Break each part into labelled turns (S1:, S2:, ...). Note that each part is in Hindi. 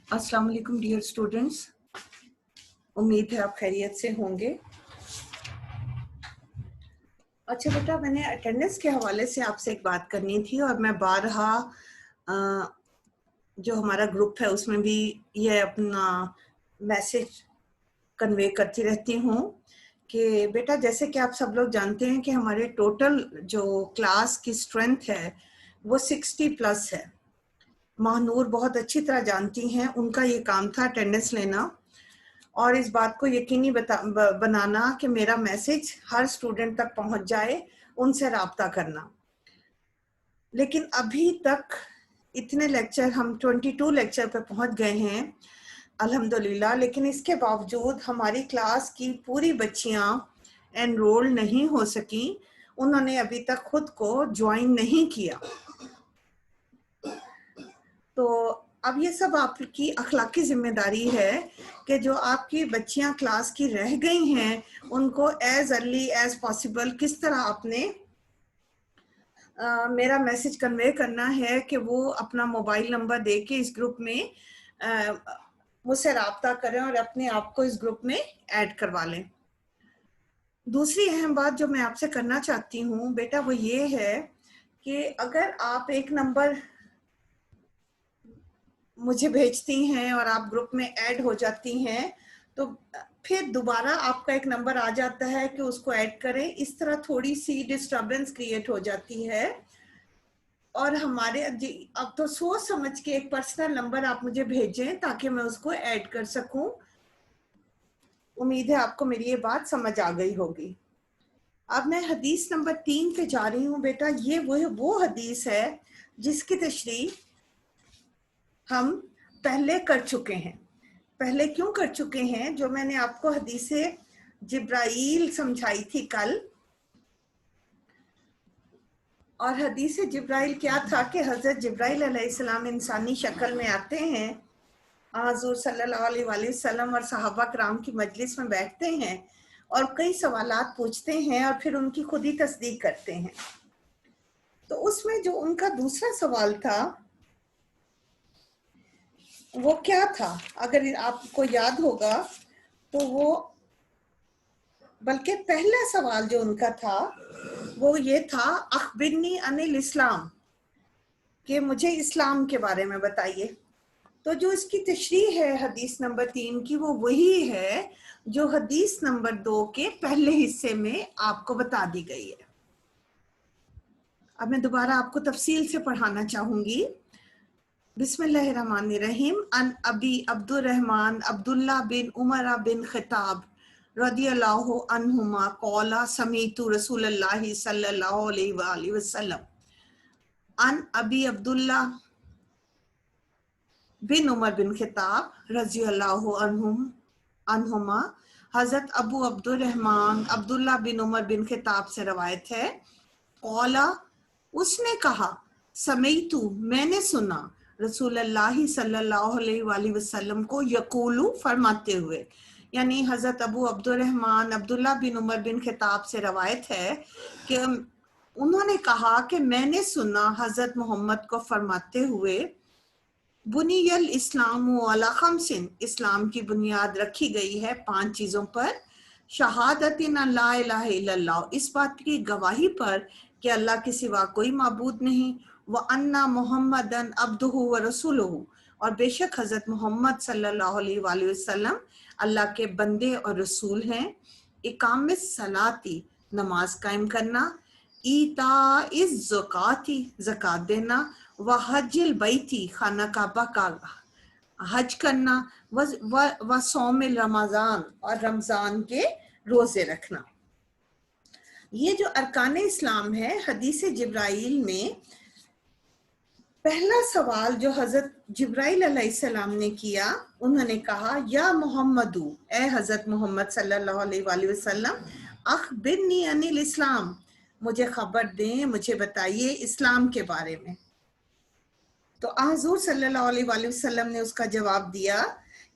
S1: अस्सलाम वालेकुम डियर स्टूडेंट्स, उम्मीद है आप खैरियत से होंगे। अच्छा बेटा, मैंने अटेंडेंस के हवाले से आपसे एक बात करनी थी और मैं बारहा जो हमारा ग्रुप है उसमें भी ये अपना मैसेज कन्वे करती रहती हूँ कि बेटा, जैसे कि आप सब लोग जानते हैं कि हमारे टोटल जो क्लास की स्ट्रेंथ है वो 60+ है। महानूर बहुत अच्छी तरह जानती हैं, उनका ये काम था अटेंडेंस लेना और इस बात को यकीनी बनाना कि मेरा मैसेज हर स्टूडेंट तक पहुंच जाए, उनसे राब्ता करना। लेकिन अभी तक इतने लेक्चर, हम 22 लेक्चर पे पहुंच गए हैं अल्हम्दुलिल्लाह, लेकिन इसके बावजूद हमारी क्लास की पूरी बच्चियां एनरोल नहीं हो सकी। उन्होंने अभी तक खुद को ज्वाइन नहीं किया। तो अब ये सब आपकी अखलाकी जिम्मेदारी है कि जो आपकी बच्चियां क्लास की रह गई हैं उनको एज अर्ली एज पॉसिबल किस तरह आपने मेरा मैसेज कन्वे करना है कि वो अपना मोबाइल नंबर दे के इस ग्रुप में मुझसे राब्ता करें और अपने आप को इस ग्रुप में ऐड करवा लें। दूसरी अहम बात जो मैं आपसे करना चाहती हूँ बेटा वो ये है कि अगर आप एक नंबर मुझे भेजती हैं और आप ग्रुप में ऐड हो जाती हैं तो फिर दोबारा आपका एक नंबर आ जाता है कि उसको ऐड करें। इस तरह थोड़ी सी डिस्टर्बेंस क्रिएट हो जाती है और हमारे अब तो सोच समझ के एक पर्सनल नंबर आप मुझे भेजें ताकि मैं उसको ऐड कर सकूं। उम्मीद है आपको मेरी ये बात समझ आ गई होगी। अब मैं हदीस नंबर 3 पे जा रही हूँ बेटा। ये वो हदीस है जिसकी तशरीह हम पहले कर चुके हैं। पहले क्यों कर चुके हैं? जो मैंने आपको हदीसे जिब्राइल समझाई थी कल, और हदीसे जिब्राइल क्या था कि हजरत जिब्राइल अलैहिस्सलाम इंसानी शक्ल में आते हैं, हुजूर सल्लल्लाहु अलैहि वसल्लम और सहाबा कराम की मजलिस में बैठते हैं और कई सवालात पूछते हैं और फिर उनकी खुद ही तस्दीक करते हैं। तो उसमें जो उनका दूसरा सवाल था वो क्या था, अगर आपको याद होगा तो वो, बल्कि पहला सवाल जो उनका था वो ये था, अखबिरनी अनिल इस्लाम, कि मुझे इस्लाम के बारे में बताइए। तो जो इसकी तशरीह है हदीस नंबर 3 की वो वही है जो हदीस नंबर 2 के पहले हिस्से में आपको बता दी गई है। अब मैं दोबारा आपको तफसील से पढ़ाना चाहूंगी। बिस्मिल्लाहिर्रहमानिर्रहीम। अन अबी अब्दुर्रहमान अब्दुल्ला बिन उमर बिन खिताब रदियल्लाहु अन्हुमा क़ौला समीतु रसूलुल्लाहि सल्लल्लाहु अलैहि वसल्लम। अन अबी अब्दुल्ला बिन उमर बिन खिताब रज़ियल्लाहु अन्हुमा, हजरत अबू अब्दुर्रहमान अब्दुल्ला बिन उमर बिन खिताब से रवायत है। कौला, उसने कहा, समीतु, मैंने सुना, रसूलुल्लाह सल्लल्लाहु अलैहि वसल्लम को यकूलू, फरमाते हुए। यानी हजरत अबू अब्दुर्रहमान अब्दुल्ला बिन उमर बिन खिताब से रवायत है कि उन्होंने कहा कि मैंने सुना हजरत मोहम्मद को फरमाते हुए, बुनियल इस्लाम अला खमसिन, इस्लाम की बुनियाद रखी गई है 5 चीजों पर। शहादतिन ला इलाहा इल्लल्लाह, इस बात की गवाही पर कि अल्लाह के सिवा कोई माबूद नहीं, व अन्ना मुहम्मदन अब्दुहु व रसूलुहु, और बेशक हजरत मोहम्मद सल्लल्लाहु अलैहि वसल्लम अल्लाह के बंदे और रसूल हैं। इकाम सलाती, नमाज कायम करना, ईता इस ज़काती, ज़कात देना, व हज्जिल बैती, खाना काबा का हज करना, व सौमिल रमज़ान, और रमज़ान के रोज़े रखना। ये जो अरकान इस्लाम है, हदीस जिब्राइल में पहला सवाल जो हजरत जिब्राइल अलैहिस्सलाम ने किया, उन्होंने कहा, या मोहम्मदू, ए हजरत मोहम्मद सल्लल्लाहु अलैहि वसल्लम, अखबिरनी अनिल इस्लाम, मुझे खबर दें, मुझे बताइए इस्लाम के बारे में। तो हुजूर सल्लल्लाहु अलैहि वसल्लम ने उसका जवाब दिया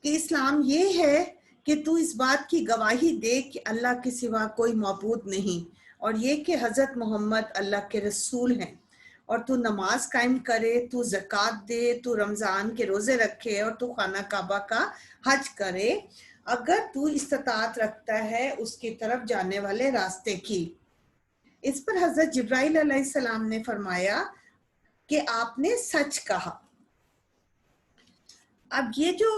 S1: कि इस्लाम ये है कि तू इस बात की गवाही दे कि अल्लाह के सिवा कोई माबूद नहीं, और ये कि हजरत मोहम्मद अल्लाह के रसूल हैं, और तू नमाज कायम करे, तू ज़कात दे, तू रमजान के रोजे रखे और तू खाना काबा का हज करे, अगर तू इस्तात रखता है उसकी तरफ जाने वाले रास्ते की। इस पर हजरत जिब्राइल अलैहिस्सलाम ने फरमाया कि आपने सच कहा। अब ये जो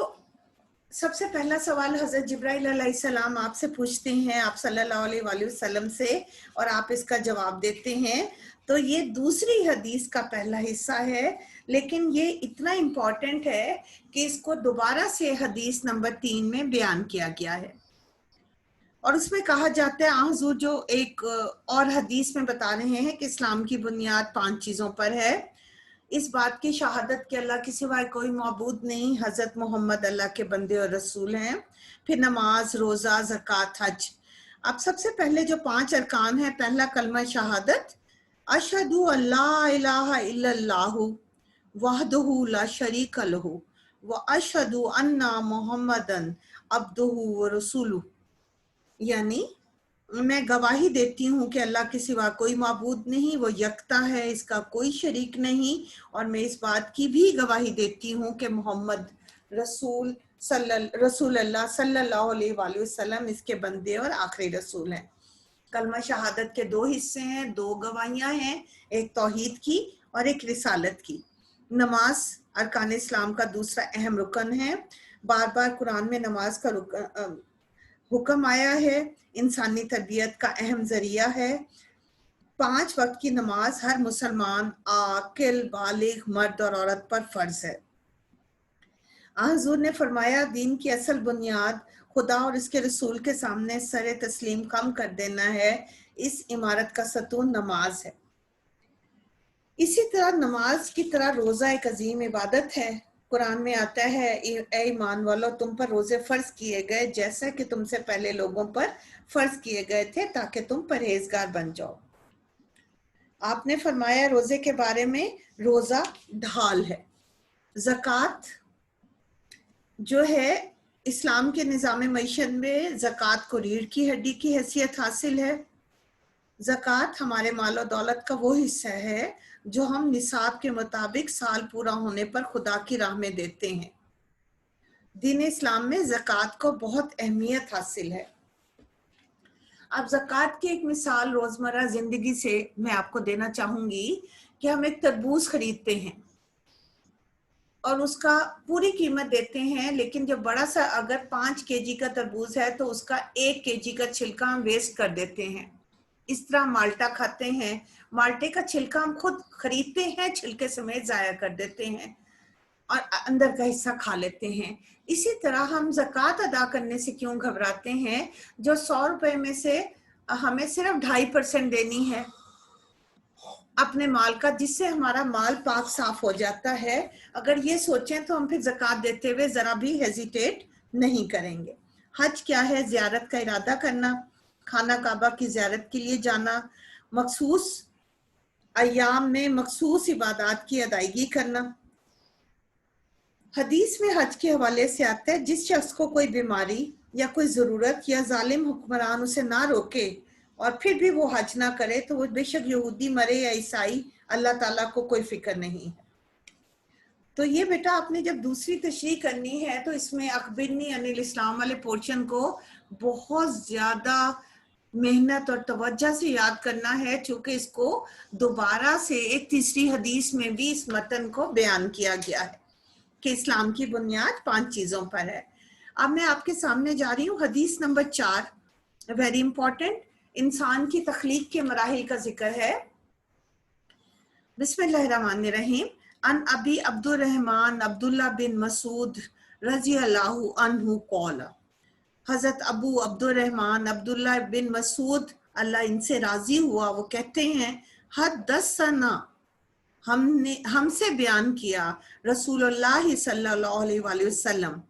S1: सबसे पहला सवाल हजरत जिब्राइल अलैहिस्सलाम आपसे पूछते हैं, आप सल्लल्लाहु अलैहि वसल्लम से, और आप इसका जवाब देते हैं, तो ये दूसरी हदीस का पहला हिस्सा है, लेकिन ये इतना इम्पोर्टेंट है कि इसको दोबारा से हदीस नंबर 3 में बयान किया गया है। और उसमें कहा जाता है, हुजूर जो एक और हदीस में बता रहे हैं कि इस्लाम की बुनियाद 5 चीजों पर है। इस बात की शहादत कि अल्लाह के सिवाय कोई माबूद नहीं, हजरत मोहम्मद अल्लाह के बंदे और रसूल हैं। फिर नमाज, रोजा, ज़कात, हज। अब सबसे पहले जो 5 अरकान है, पहला कलमा शहादत, अशहदु अल्ला इलाहा इल्लल्लाहु वहदहु ला शरीक लहु व अशहदु अन्ना मुहम्मदन अब्दुहु व रसूलुहु, यानी मैं गवाही देती हूँ कि अल्लाह के सिवा कोई माबूद नहीं, वो यकता है, इसका कोई शरीक नहीं, और मैं इस बात की भी गवाही देती हूँ कि मोहम्मद रसूल अल्लाह सल्लल्लाहु अलैहि वसल्लम इसके बंदे और आखिरी रसूल हैं। कलमा शहादत के 2 हिस्से हैं, 2 गवाहियां हैं, एक तौहीद की और एक रिसालत की। नमाज अरकान इस्लाम का दूसरा अहम रुकन है। बार बार कुरान में नमाज का हुक्म आया है, इंसानी तरबियत का अहम जरिया है। 5 वक्त की नमाज हर मुसलमान आकिल बालिग मर्द और औरत पर फर्ज है। हुजूर ने फरमाया, दीन की असल बुनियाद खुदा और इसके रसूल के सामने सरे तस्लीम कम कर देना है। इस इमारत का सतून नमाज है। इसी तरह नमाज की तरह रोजा एक अजीम इबादत है। कुरान में आता है, ए ईमान वालों, तुम पर रोजे फर्ज किए गए जैसा कि तुमसे पहले लोगों पर फर्ज किए गए थे, ताकि तुम परहेजगार बन जाओ। आपने फरमाया रोजे के बारे में, रोजा ढाल है। ज़कात जो है, इस्लाम के निज़ाम मईशत में ज़कात को रीढ़ की हड्डी की हैसियत हासिल है। ज़कात हमारे माल और दौलत का वो हिस्सा है जो हम निसाब के मुताबिक साल पूरा होने पर खुदा की राह में देते हैं। दीन इस्लाम में ज़कात को बहुत अहमियत हासिल है। अब ज़कात की एक मिसाल रोज़मर्रा ज़िंदगी से मैं आपको देना चाहूँगी कि हम एक तरबूज खरीदते हैं और उसका पूरी कीमत देते हैं, लेकिन जब बड़ा सा अगर 5 केजी का तरबूज है तो उसका 1 केजी का छिलका हम वेस्ट कर देते हैं। इस तरह माल्टा खाते हैं, माल्टे का छिलका हम खुद खरीदते हैं, छिलके समेत जाया कर देते हैं और अंदर का हिस्सा खा लेते हैं। इसी तरह हम ज़कात अदा करने से क्यों घबराते हैं, जो 100 रुपए में से हमें सिर्फ 2.5% देनी है अपने माल का, जिससे हमारा माल पाक साफ हो जाता है। अगर ये सोचें तो हम फिर ज़कात देते हुए जरा भी हेजिटेट नहीं करेंगे। हज क्या है? ज़ियारत का इरादा करना, खाना काबा की ज़ियारत के लिए जाना, मखसूस अय्याम में मखसूस इबादत की अदायगी करना। हदीस में हज के हवाले से आता है, जिस शख्स को कोई बीमारी या कोई ज़रूरत या जालिम हुक्मरान उसे ना रोके और फिर भी वो हज ना करे तो वो बेशक यहूदी मरे या ईसाई, अल्लाह ताला को कोई फिक्र नहीं है। तो ये बेटा आपने जब दूसरी तशरीह करनी है तो इसमें अखबिरनी अनिल इस्लाम वाले पोर्शन को बहुत ज्यादा मेहनत और तवज्जो से याद करना है, चूंकि इसको दोबारा से एक तीसरी हदीस में भी इस मतन को बयान किया गया है कि इस्लाम की बुनियाद 5 चीजों पर है। अब मैं आपके सामने जा रही हूँ हदीस नंबर 4, वेरी इंपॉर्टेंट, इंसान की तख्लीक के मराहिल का जिक्र है। बिस्मिल्लाहिर्रहमानिर्रहीम। अन अबी अब्दुर्रहमान अब्दुल्ला बिन मसूद रजी अल्लाहु अन्हु क़ाला, हजरत अबू अब्दुर्रहमान अब्दुल्ला बिन मसूद अल्लाह इनसे राजी हुआ, वो कहते हैं, हदसना, हमसे बयान किया रसूलुल्लाह सल्लल्लाहु अलैहि वसल्लम,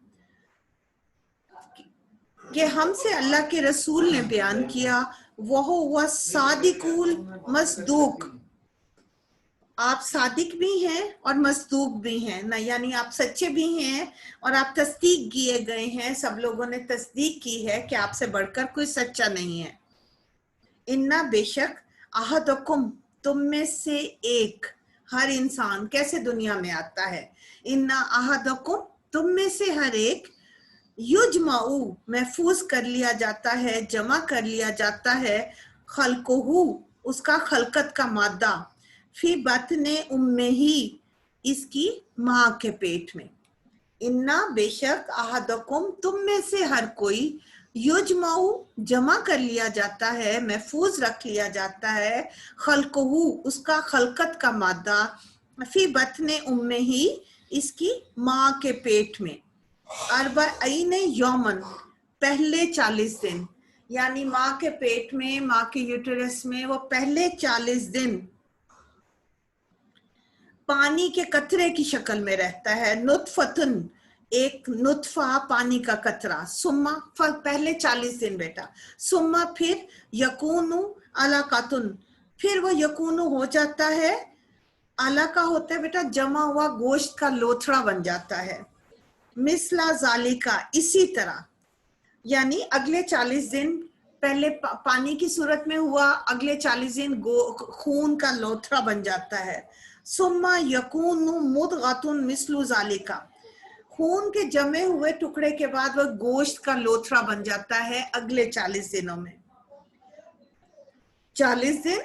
S1: कि हमसे अल्लाह के रसूल ने बयान किया, वह हुआ सादिकुल मसदूक, आप सादिक भी हैं और मसदूक भी हैं ना, यानी आप सच्चे भी हैं और आप तस्दीक किए गए हैं, सब लोगों ने तस्दीक की है कि आपसे बढ़कर कोई सच्चा नहीं है। इन्ना बेशक अहदकुम, तुम में से एक, हर इंसान कैसे दुनिया में आता है। इन्ना अहदकुम, तुम में से हर एक, युजमाऊ, महफूज कर लिया जाता है, जमा कर लिया जाता है, खल्कुहू, उसका खलकत का मादा, फी बतने उम्मे ही, इसकी माँ के पेट में। इन्ना, बेशक, अहदकुम, तुम में से हर कोई, युजमाऊ, जमा कर लिया जाता है, महफूज रख लिया जाता है, खल्कुहू, उसका खलकत का मादा, फी बतने उम्मे ही, इसकी माँ के पेट में, अर्बईन यौमन, पहले 40 दिन, यानी माँ के पेट में, माँ के यूटेरस में वो पहले 40 दिन पानी के कतरे की शक्ल में रहता है। नुतफतुन, एक नुतफा, पानी का कतरा, सुम्मा, पहले 40 दिन बेटा, सुम्मा फिर यकूनु अलाकातुन, फिर वो यकूनु हो जाता है, आला का होता है बेटा जमा हुआ गोश्त का लोथड़ा बन जाता है, मिसला जालिका, इसी तरह, यानी अगले 40 दिन पहले पानी की सूरत में हुआ, अगले 40 दिन खून का लोथड़ा बन जाता है। सुम्मा यकूनु मुदगातुन मिसलु जालिका, खून के जमे हुए टुकड़े के बाद वह गोश्त का लोथड़ा बन जाता है अगले 40 दिनों में। 40 दिन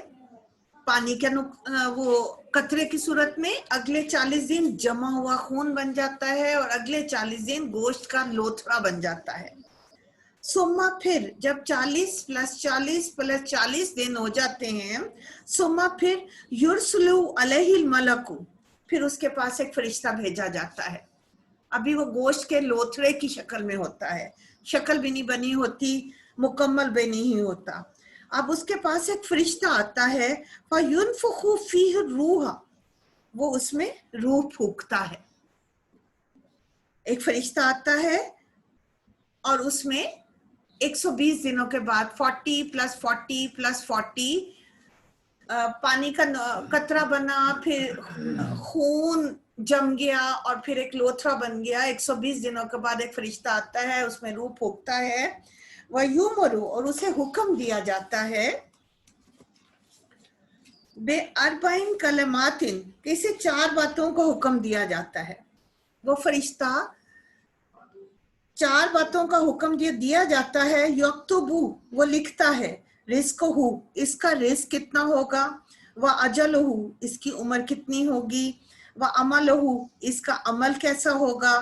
S1: पानी के वो कतरे की सूरत में, अगले 40 दिन जमा हुआ खून बन जाता है, और अगले 40 दिन गोश्त का लोथड़ा बन जाता है। सुम्मा फिर जब 40 + 40 + 40 दिन हो जाते हैं, सुम्मा फिर युरसलु अलैहिल मलकु, फिर उसके पास एक फरिश्ता भेजा जाता है। अभी वो गोश्त के लोथड़े की शक्ल में होता है, शक्ल भी नहीं बनी होती, मुकम्मल भी नहीं होता। अब उसके पास एक फरिश्ता आता है, फयुनफुखु फीह रूह, वो उसमें रूह फूंकता है। एक फरिश्ता आता है और उसमें 120 दिनों के बाद 40 + 40 + 40 पानी का कतरा बना, फिर खून जम गया और फिर एक लोथड़ा बन गया। 120 दिनों के बाद एक फरिश्ता आता है, उसमें रूह फूंकता है, वह युमरु, और उसे हुक्म दिया जाता है, बे अरबाइन कलमातिन, किसी 4 बातों को हुक्म दिया जाता है। वो फरिश्ता 4 बातों का हुक्म दिया जाता है। यक्तुबु, वो लिखता है, रिस्कहु, इसका रिस्क कितना होगा, व अजलहु, इसकी उम्र कितनी होगी, व अमलहु, इसका अमल कैसा होगा,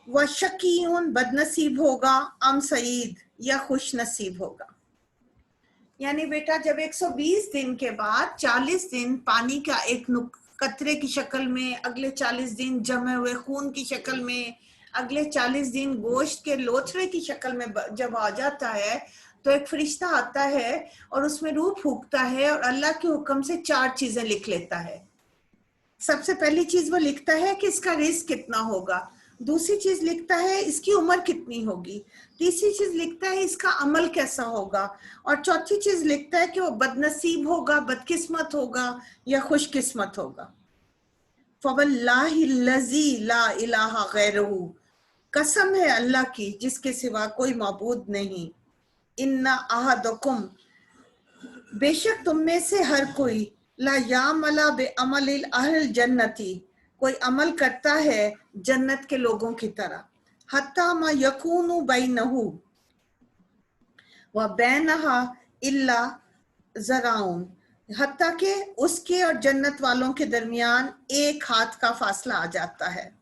S1: व शकीउन, बदनसीब होगा, अम सईद, या खुश नसीब होगा। यानी बेटा जब 120 दिन के बाद 40 दिन पानी का एक कतरे की शक्ल में, अगले 40 दिन जमे हुए खून की शक्ल में, अगले 40 दिन गोश्त के लोथड़े की शक्ल में जब आ जाता है, तो एक फरिश्ता आता है और उसमें रूह फूंकता है और अल्लाह के हुक्म से 4 चीजें लिख लेता है। सबसे पहली चीज वो लिखता है कि इसका रिस्क कितना होगा, दूसरी चीज लिखता है इसकी उम्र कितनी होगी, तीसरी चीज लिखता है इसका अमल कैसा होगा, और चौथी चीज लिखता है कि वो बदनसीब होगा, बदकिस्मत होगा, या खुशकिस्मत होगा। फवल्लाहिल्लज़ी ला इलाहा गैरुहु, कसम है अल्लाह की जिसके सिवा कोई माबूद नहीं। इन्ना अहदकुम, बेशक तुम में से हर कोई, ला यामला बे अमलिल अहल जन्नती, कोई अमल करता है जन्नत के लोगों की तरह। हत्ता मा यकूनु बैनहु व बैनहा इल्ला ज़राउन, हत्ता के उसके और जन्नत वालों के दरमियान 1 हाथ का फासला आ जाता है।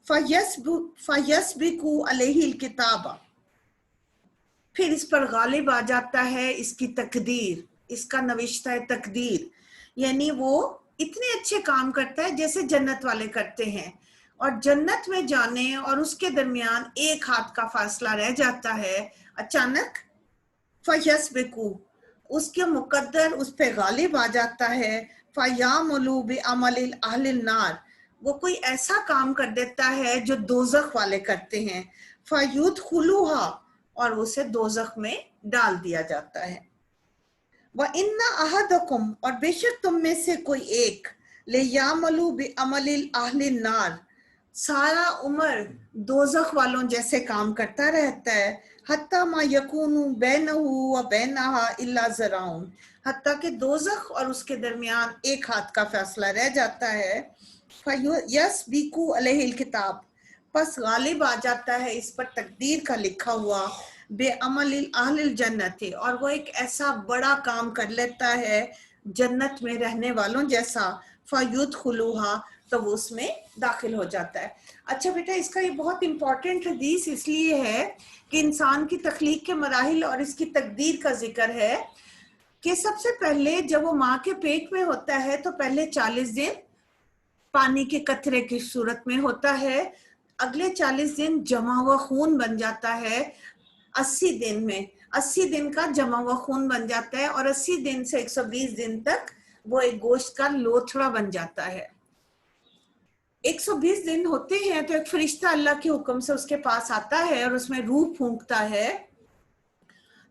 S1: फयस्बिकु अलैहिल किताबा, फिर इस पर गालिब आ जाता है इसकी तकदीर, इसका नविश्ता तकदीर, यानी वो इतने अच्छे काम करता है जैसे जन्नत वाले करते हैं, और जन्नत में जाने और उसके दरमियान 1 हाथ का फासला रह जाता है। अचानक फयस्बिकु, उसके मुकद्दर उस पे गालिब आ जाता है। फयामुलु बि अमलिल अहलिन नार, वो कोई ऐसा काम कर देता है जो दोजख वाले करते हैं। फयुदखुलुहा, और उसे दोजख में डाल दिया जाता है। व इन्ना अहदकुम, और बेशक तुम में से कोई एक, ले यामलु बि अमलिल अहलिन नार, सारा उम्र दोजख वालों जैसे काम करता रहता है। हत्ता मा यकूनु बैनहु व बैनहा इल्ला ज़राउन, हत्ता कि दोजख और उसके दरमियान एक हाथ का फासला रह जाता है। फयस्बिकु अलैहिल किताब, बस गालिब आ जाता है इस पर तकदीर का लिखा हुआ, बेअमलिल अहलिल जन्नत, और वो एक ऐसा बड़ा काम कर लेता है जन्नत में रहने वालों जैसा। फयुदखुलूहा, तो वो उसमें दाखिल हो जाता है। अच्छा बेटा, इसका ये बहुत इंपॉर्टेंट हदीस इसलिए है कि इंसान की तख्लीक के मराहिल और इसकी तकदीर का जिक्र है कि सबसे पहले जब वो माँ के पेट में होता है तो पहले 40 दिन पानी के कतरे की सूरत में होता है, अगले 40 दिन जमा हुआ खून बन जाता है, 80 दिन में 80 दिन का जमा हुआ खून बन जाता है, और 80 दिन से 120 दिन तक वो एक गोश्त का लोथड़ा बन जाता है। 120 दिन होते हैं तो एक फरिश्ता अल्लाह के हुक्म से उसके पास आता है और उसमें रूह फूंकता है,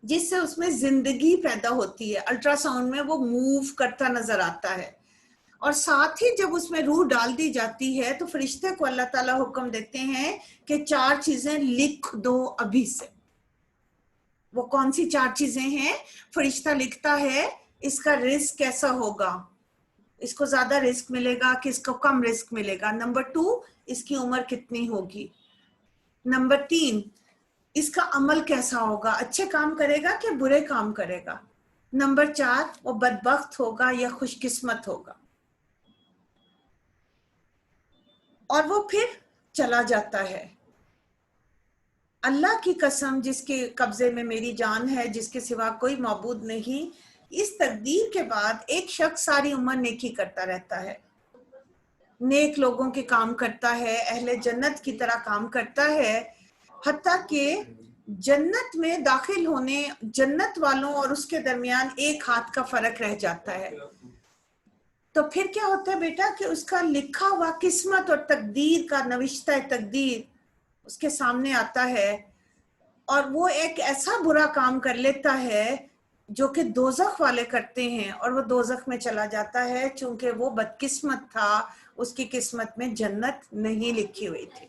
S1: जिससे उसमें जिंदगी पैदा होती है। अल्ट्रासाउंड में वो मूव करता नजर आता है, और साथ ही जब उसमें रूह डाल दी जाती है तो फरिश्ते को अल्लाह ताला हुक्म देते हैं कि 4 चीजें लिख दो अभी से। वो कौन सी 4 चीजें हैं? फरिश्ता लिखता है इसका रिस्क कैसा होगा, इसको ज्यादा रिस्क मिलेगा कि इसको कम रिस्क मिलेगा। नंबर 2, इसकी उम्र कितनी होगी। नंबर 3, इसका अमल कैसा होगा, अच्छे काम करेगा कि बुरे काम करेगा। नंबर 4, वो बदबख्त होगा या खुशकिस्मत होगा। और वो फिर चला जाता है। अल्लाह की कसम, जिसके कब्जे में मेरी जान है, जिसके सिवा कोई माबूद नहीं, इस तकदीर के बाद एक शख्स सारी उम्र नेकी करता रहता है, नेक लोगों के काम करता है, अहले जन्नत की तरह काम करता है, हत्ता कि जन्नत में दाखिल होने जन्नत वालों और उसके दरमियान एक हाथ का फर्क रह जाता है। तो फिर क्या होता है बेटा कि उसका लिखा हुआ किस्मत और तकदीर का नविश्ता तकदीर उसके सामने आता है, और वो एक ऐसा बुरा काम कर लेता है जो कि दोजख वाले करते हैं, और वो दोजख में चला जाता है चूंकि वो बदकिस्मत था, उसकी किस्मत में जन्नत नहीं लिखी हुई थी।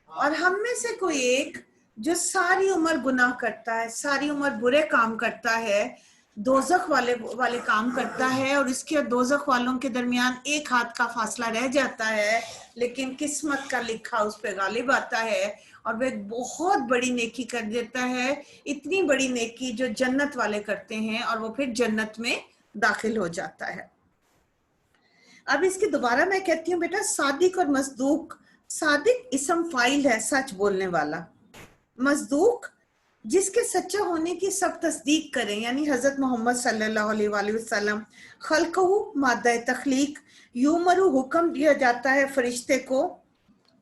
S1: और हम में से कोई एक जो सारी उम्र गुनाह करता है, सारी उम्र बुरे काम करता है, दोजख वाले काम करता है, और इसके दोजख वालों के दरमियान एक हाथ का फासला रह जाता है, लेकिन किस्मत का लिखा उस पर गालिब आता है और वह एक बहुत बड़ी नेकी कर देता है, इतनी बड़ी नेकी जो जन्नत वाले करते हैं, और वो फिर जन्नत में दाखिल हो जाता है। अब इसकी दोबारा मैं कहती हूँ बेटा, सादिक और मसदूक। सादिक इसम फाइल है, सच बोलने वाला। मसदूक जिसके सच्चा होने की सब तस्दीक करें, यानी हजरत मोहम्मद सल्लल्लाहु अलैहि वसल्लम। खल्कहू मादा तख्लीक, यूमरु हुक्म दिया जाता है फरिश्ते को,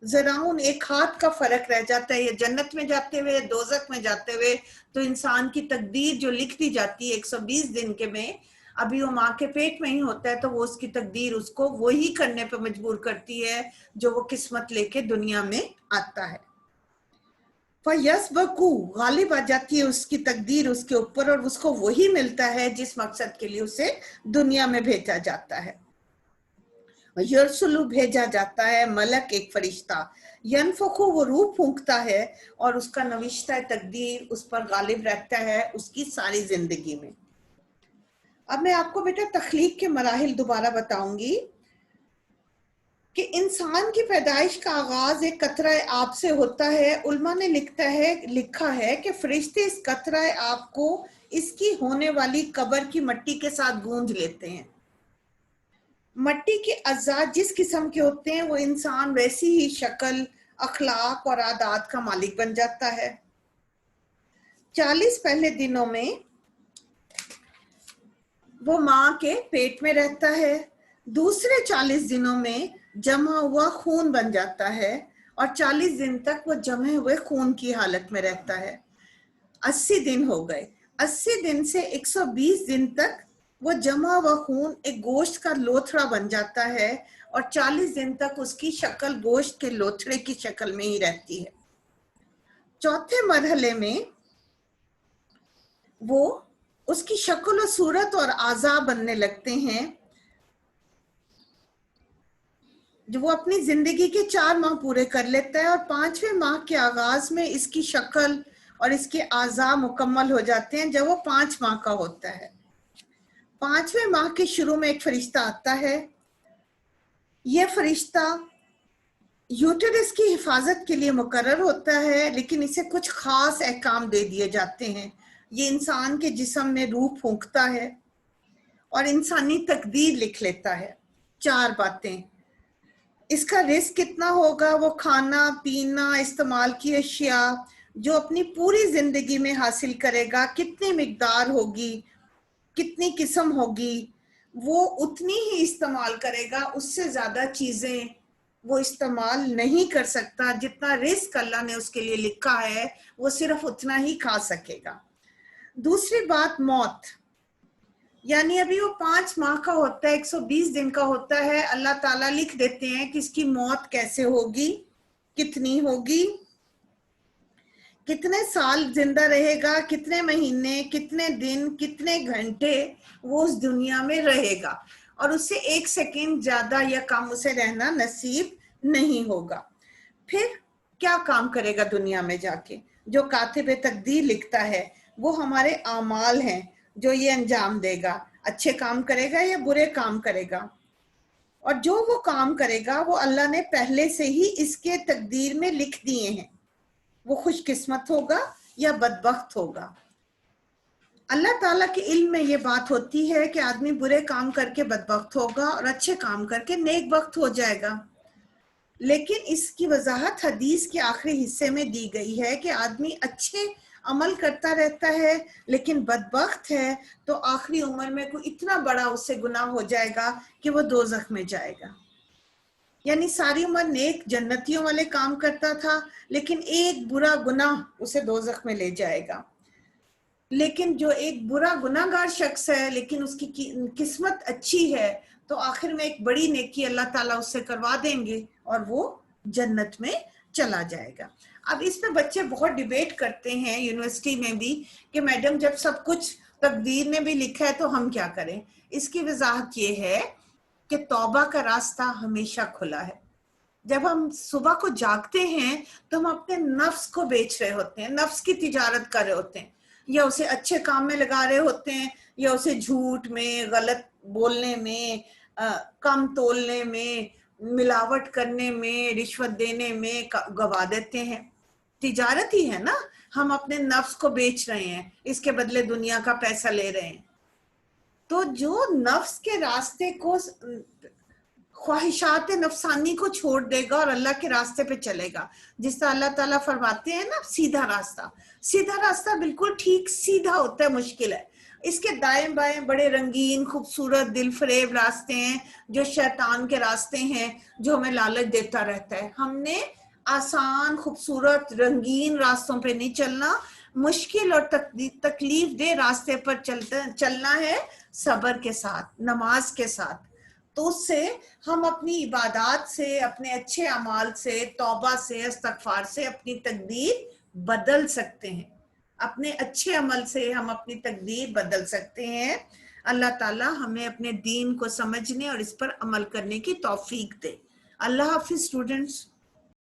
S1: जराउन एक हाथ का फर्क रह जाता है, ये जन्नत में जाते हुए दोजख में जाते हुए। तो इंसान की तकदीर जो लिख दी जाती है 120 दिन के में, अभी वो माँ के पेट में ही होता है, तो वो उसकी तकदीर उसको वही करने पे मजबूर करती है जो वो किस्मत लेके दुनिया में आता है। फयस्बकू, गालिब आ जाती है उसकी तकदीर उसके ऊपर, और उसको वही मिलता है जिस मकसद के लिए उसे दुनिया में भेजा जाता है। यरसुलु, भेजा जाता है, मलक एक फरिश्ता, यनफखु, वो रूह फूंकता है, और उसका नविश्ता तकदीर उस पर गालिब रहता है उसकी सारी जिंदगी में। अब मैं आपको बेटा तख्लीक के मराहिल दोबारा बताऊंगी कि इंसान की पैदाइश का आगाज एक कतरा आब से होता है। उल्मा ने लिखा है कि फरिश्ते इस कतरा आब को इसकी होने वाली कब्र की मट्टी के साथ गूंज लेते हैं। मट्टी के अज़ा जिस किस्म के होते हैं, वो इंसान वैसी ही शक्ल, अखलाक और आदात का मालिक बन जाता है। 40 पहले दिनों में वो माँ के पेट में रहता है, दूसरे 40 दिनों में जमा हुआ खून बन जाता है, और 40 दिन तक वो जमे हुए खून की हालत में रहता है। 80 दिन हो गए, 80 दिन से 120 दिन तक वो जमा हुआ खून एक गोश्त का लोथड़ा बन जाता है, और 40 दिन तक उसकी शक्ल गोश्त के लोथड़े की शक्ल में ही रहती है। चौथे मरहले में वो उसकी शक्ल और सूरत और आज़ा बनने लगते हैं, जो वो अपनी जिंदगी के 4 माह पूरे कर लेता है और 5वें माह के आगाज में इसकी शक्ल और इसके आज़ा मुकम्मल हो जाते हैं जब वो 5 माह का होता है। 5वें माह के शुरू में एक फरिश्ता आता है। ये फरिश्ता यूटेरस की हिफाजत के लिए मुकर्रर होता है, लेकिन इसे कुछ खास अहकाम दे दिए जाते हैं। ये इंसान के जिस्म में रूह फूंकता है और इंसानी तकदीर लिख लेता है। 4 बातें। इसका रिस्क कितना होगा, वो खाना पीना, इस्तेमाल की अशिया जो अपनी पूरी जिंदगी में हासिल करेगा, कितनी मिकदार होगी, कितनी किस्म होगी, वो उतनी ही इस्तेमाल करेगा। उससे ज्यादा चीजें वो इस्तेमाल नहीं कर सकता। जितना रिस्क अल्लाह ने उसके लिए लिखा है वो सिर्फ उतना ही खा सकेगा। दूसरी बात, मौत। यानी अभी वो 5 माह का होता है, 120 दिन का होता है। अल्लाह ताला लिख देते हैं कि इसकी मौत कैसे होगी, कितनी होगी, कितने साल जिंदा रहेगा, कितने महीने, कितने दिन, कितने घंटे वो उस दुनिया में रहेगा, और उससे 1 सेकेंड ज्यादा या कम उसे रहना नसीब नहीं होगा। फिर क्या काम करेगा दुनिया में जाके? जो कातिब तकदीर लिखता है वो हमारे आमाल हैं जो ये अंजाम देगा। अच्छे काम करेगा या बुरे काम करेगा, और जो वो काम करेगा वो अल्लाह ने पहले से ही इसके तकदीर में लिख दिए हैं। वो खुशकिस्मत होगा या बदबख्त होगा। अल्लाह ताला के इल्म में ये बात होती है कि आदमी बुरे काम करके बदबख्त होगा और अच्छे काम करके नेकबख्त हो जाएगा। लेकिन इसकी वजाहत हदीस के आखिरी हिस्से में दी गई है कि आदमी अच्छे अमल करता रहता है लेकिन बदबख्त है तो आखिरी उम्र में कोई इतना बड़ा उससे गुनाह हो जाएगा कि वो दोज़ख में जाएगा। यानी सारी उम्र नेक जन्नतियों वाले काम करता था, लेकिन एक बुरा गुनाह उसे दोज़ख में ले जाएगा। लेकिन जो एक बुरा गुनाहगार शख्स है लेकिन उसकी किस्मत अच्छी है तो आखिर में एक बड़ी नेकी अल्लाह ताला उससे करवा देंगे और वो जन्नत में चला जाएगा। अब इस पे बच्चे बहुत डिबेट करते हैं यूनिवर्सिटी में भी कि मैडम जब सब कुछ तकदीर ने भी लिखा है तो हम क्या करें। इसकी वजाहत ये है कि तौबा का रास्ता हमेशा खुला है। जब हम सुबह को जागते हैं तो हम अपने नफ्स को बेच रहे होते हैं, नफ्स की तिजारत कर रहे होते हैं, या उसे अच्छे काम में लगा रहे होते हैं या उसे झूठ में, गलत बोलने में, कम तोलने में, मिलावट करने में, रिश्वत देने में गवा देते हैं। तिजारत ही है ना, हम अपने नफ्स को बेच रहे हैं, इसके बदले दुनिया का पैसा ले रहे हैं। तो जो नफ्स के रास्ते को, ख्वाहिशात नफसानी को छोड़ देगा और अल्लाह के रास्ते पे चलेगा, जिस तरह अल्लाह ताला फरमाते हैं ना सीधा रास्ता, सीधा रास्ता बिल्कुल ठीक सीधा होता है, मुश्किल है। इसके दाएं बाएं बड़े रंगीन खूबसूरत दिल फरेब रास्ते हैं जो शैतान के रास्ते हैं, जो हमें लालच देता रहता है। हमने आसान खूबसूरत रंगीन रास्तों पे नहीं चलना, मुश्किल और तकलीफ दे रास्ते पर चलना है, सब्र के साथ, नमाज के साथ। तो उससे हम अपनी इबादत से, अपने अच्छे अमाल से, तौबा से, इस्तगफार से अपनी तकदीर बदल सकते हैं। अपने अच्छे अमल से हम अपनी तकदीर बदल सकते हैं। अल्लाह ताला हमें अपने दीन को समझने और इस पर अमल करने की तौफीक दे। अल्लाह हाफिज स्टूडेंट्स।